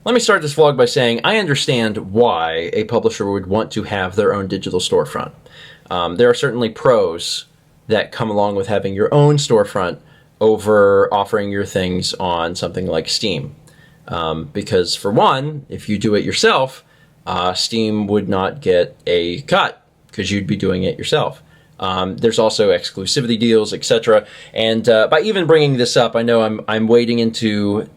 Let me start this vlog by saying I understand why a publisher would want to have their own digital storefront. There are certainly pros that come along with having your own storefront over offering your things on something like Steam. Because for one, if you do it yourself, Steam would not get a cut because you'd be doing it yourself. There's also exclusivity deals, etc. And by even bringing this up, I know I'm wading into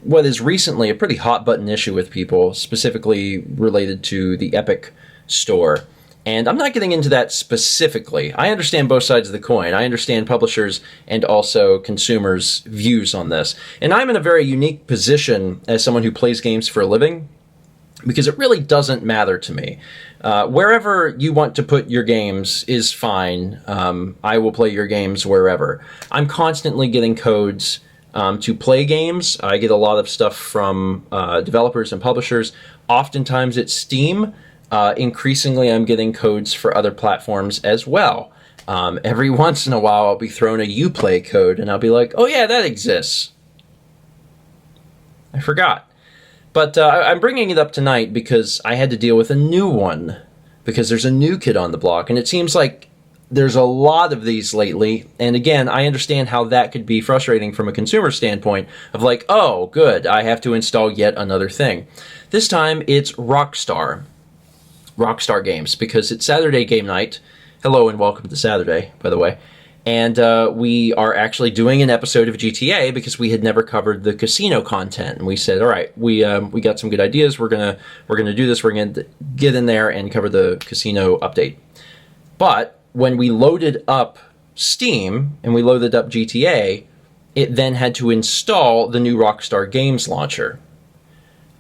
what is recently a pretty hot button issue with people, specifically related to the Epic Store. And I'm not getting into that specifically. I understand both sides of the coin. I understand publishers and also consumers' views on this. And I'm in a very unique position as someone who plays games for a living, because it really doesn't matter to me. Wherever you want to put your games is fine. I will play your games wherever. I'm constantly getting codes to play games. I get a lot of stuff from developers and publishers. Oftentimes it's Steam. Increasingly, I'm getting codes for other platforms as well. Every once in a while, I'll be thrown a Uplay code, and I'll be like, oh yeah, that exists. I forgot. But I'm bringing it up tonight because I had to deal with a new one, because there's a new kid on the block, and it seems like there's a lot of these lately. And again, I understand how that could be frustrating from a consumer standpoint of like, oh, good, I have to install yet another thing. This time, it's Rockstar Games, because it's Saturday game night. Hello and welcome to Saturday, by the way. And we are actually doing an episode of GTA because we had never covered the casino content. And we said, all right, we got some good ideas. We're gonna do this. We're gonna get in there and cover the casino update. But when we loaded up Steam and we loaded up GTA, it then had to install the new Rockstar Games Launcher.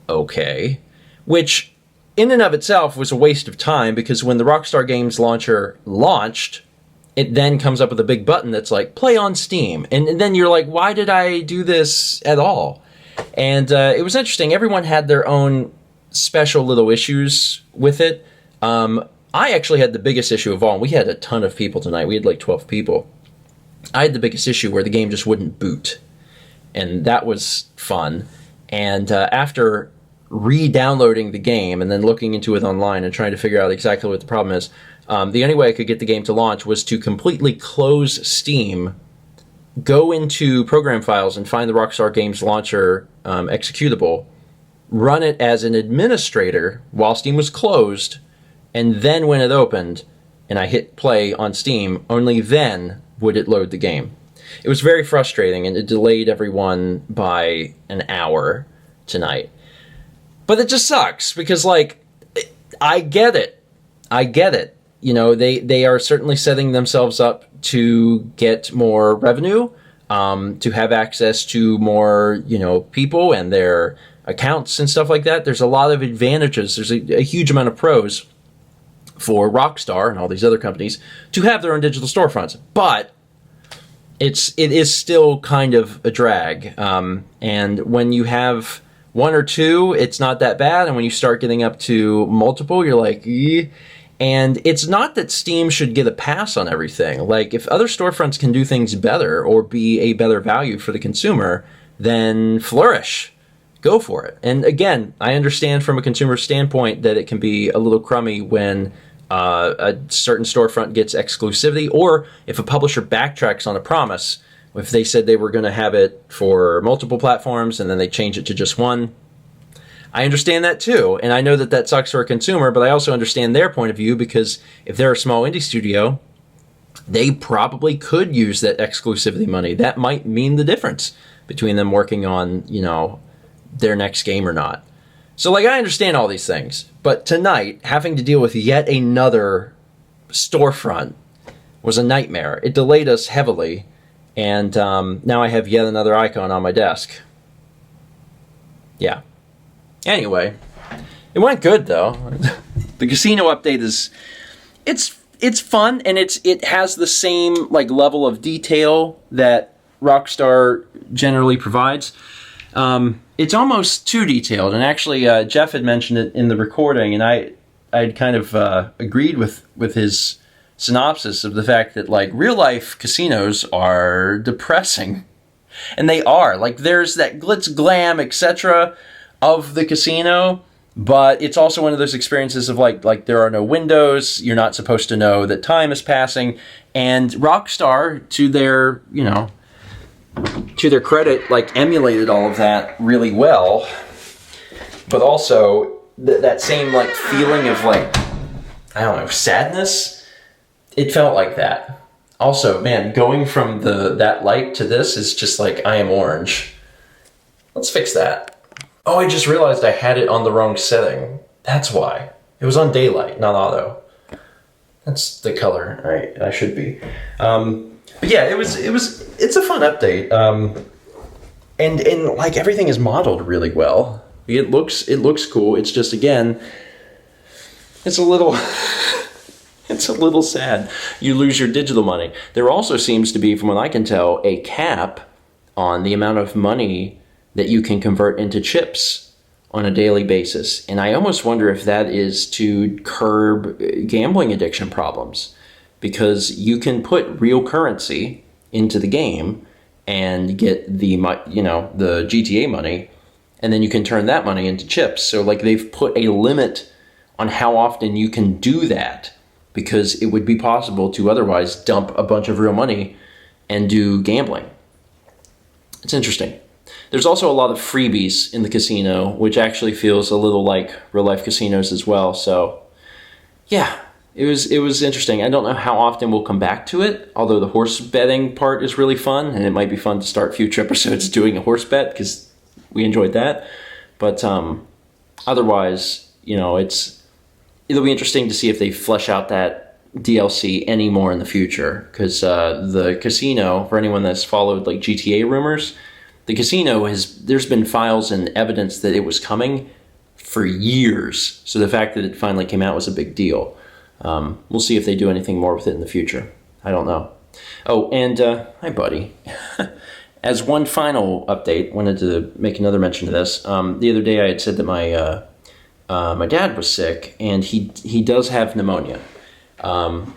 Okay, which in and of itself was a waste of time, because when the Rockstar Games Launcher launched, it then comes up with a big button that's like, play on Steam. And then you're like, why did I do this at all? And it was interesting. Everyone had their own special little issues with it. I actually had the biggest issue of all. We had a ton of people tonight. We had like 12 people. I had the biggest issue where the game just wouldn't boot. And that was fun. And after re-downloading the game and then looking into it online and trying to figure out exactly what the problem is, the only way I could get the game to launch was to completely close Steam, go into program files and find the Rockstar Games Launcher executable, run it as an administrator while Steam was closed, and then when it opened and I hit play on Steam, only then would it load the game. It was very frustrating, and it delayed everyone by an hour tonight. But it just sucks because, like, I get it. You know, they are certainly setting themselves up to get more revenue, to have access to more, you know, people and their accounts and stuff like that. There's a lot of advantages. There's a huge amount of pros for Rockstar and all these other companies to have their own digital storefronts. But it is still kind of a drag. And when you have one or two, it's not that bad. And when you start getting up to multiple, you're like, eh. And it's not that Steam should get a pass on everything. Like, if other storefronts can do things better or be a better value for the consumer, then flourish. Go for it. And again, I understand from a consumer standpoint that it can be a little crummy when a certain storefront gets exclusivity, or if a publisher backtracks on a promise. If they said they were going to have it for multiple platforms and then they change it to just one. I understand that too, and I know that that sucks for a consumer, but I also understand their point of view, because if they're a small indie studio, they probably could use that exclusivity money. That might mean the difference between them working on, you know, their next game or not. So, like, I understand all these things, but tonight, having to deal with yet another storefront was a nightmare. It delayed us heavily. And now I have yet another icon on my desk. Yeah. Anyway, it went good though. The casino update is, it's fun, and it has the same like level of detail that Rockstar generally provides. It's almost too detailed, and actually Jeff had mentioned it in the recording, and I'd kind of agreed with his synopsis of the fact that, like, real life casinos are depressing. And they are. Like, there's that glitz glam, etc. of the casino, but it's also one of those experiences of like there are no windows, you're not supposed to know that time is passing, and Rockstar, to their, you know, to their credit, like emulated all of that really well, but also that same like feeling of like, I don't know, sadness, it felt like that. Also, man, going from that light to this is just like, I am orange. Let's fix that. Oh, I just realized I had it on the wrong setting. That's why. It was on daylight, not auto. That's the color, right? I should be. But yeah, it's a fun update. And like everything is modeled really well. It looks cool. It's just, again, it's a little it's a little sad. You lose your digital money. There also seems to be, from what I can tell, a cap on the amount of money that you can convert into chips on a daily basis. And I almost wonder if that is to curb gambling addiction problems, because you can put real currency into the game and get the GTA money, and then you can turn that money into chips. So like they've put a limit on how often you can do that, because it would be possible to otherwise dump a bunch of real money and do gambling. It's interesting. There's also a lot of freebies in the casino, which actually feels a little like real life casinos as well. So yeah, it was interesting. I don't know how often we'll come back to it, although the horse betting part is really fun, and it might be fun to start future episodes doing a horse bet, because we enjoyed that. But otherwise, you know, it'll be interesting to see if they flesh out that DLC any more in the future, because the casino, for anyone that's followed like GTA rumors, the casino there's been files and evidence that it was coming for years. So the fact that it finally came out was a big deal. We'll see if they do anything more with it in the future. I don't know. Oh, and hi, buddy. As one final update, wanted to make another mention of this. The other day I had said that my dad was sick, and he does have pneumonia,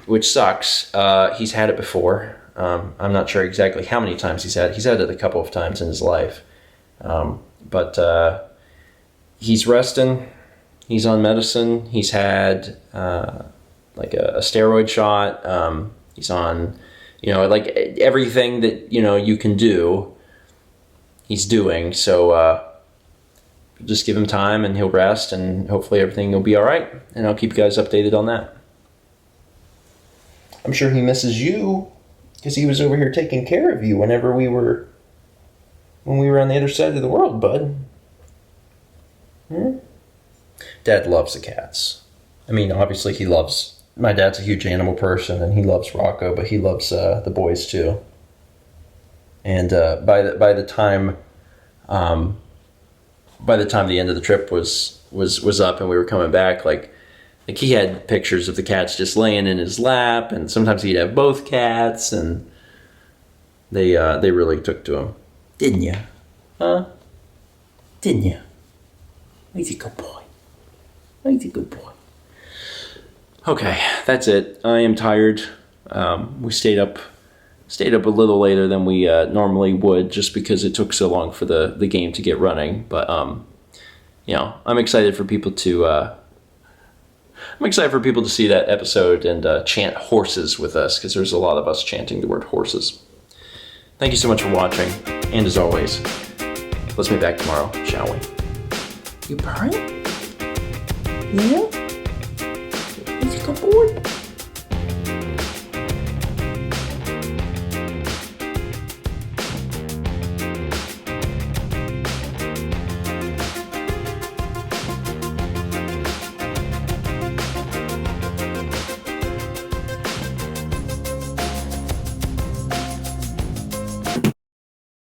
which sucks. He's had it before. I'm not sure exactly how many times he's had it a couple of times in his life. But he's resting. He's on medicine. He's had like a steroid shot. He's on, like everything that, you can do, he's doing. So just give him time and he'll rest, and hopefully everything will be all right. And I'll keep you guys updated on that. I'm sure he misses you, because he was over here taking care of you when we were on the other side of the world, bud. Dad loves the cats. I mean, obviously my dad's a huge animal person, and he loves Rocco, but he loves the boys too. And by the time the end of the trip was up and we were coming back, like he had pictures of the cats just laying in his lap, and sometimes he'd have both cats, and they really took to him. Didn't you? Huh? Didn't you? He's a good boy. He's a good boy. Okay, that's it. I am tired. We stayed up a little later than we normally would, just because it took so long for the game to get running. But I'm excited for people to see that episode and chant horses with us, because there's a lot of us chanting the word horses. Thank you so much for watching, and as always, let's meet back tomorrow, shall we? You purring? Yeah? He's a good boy.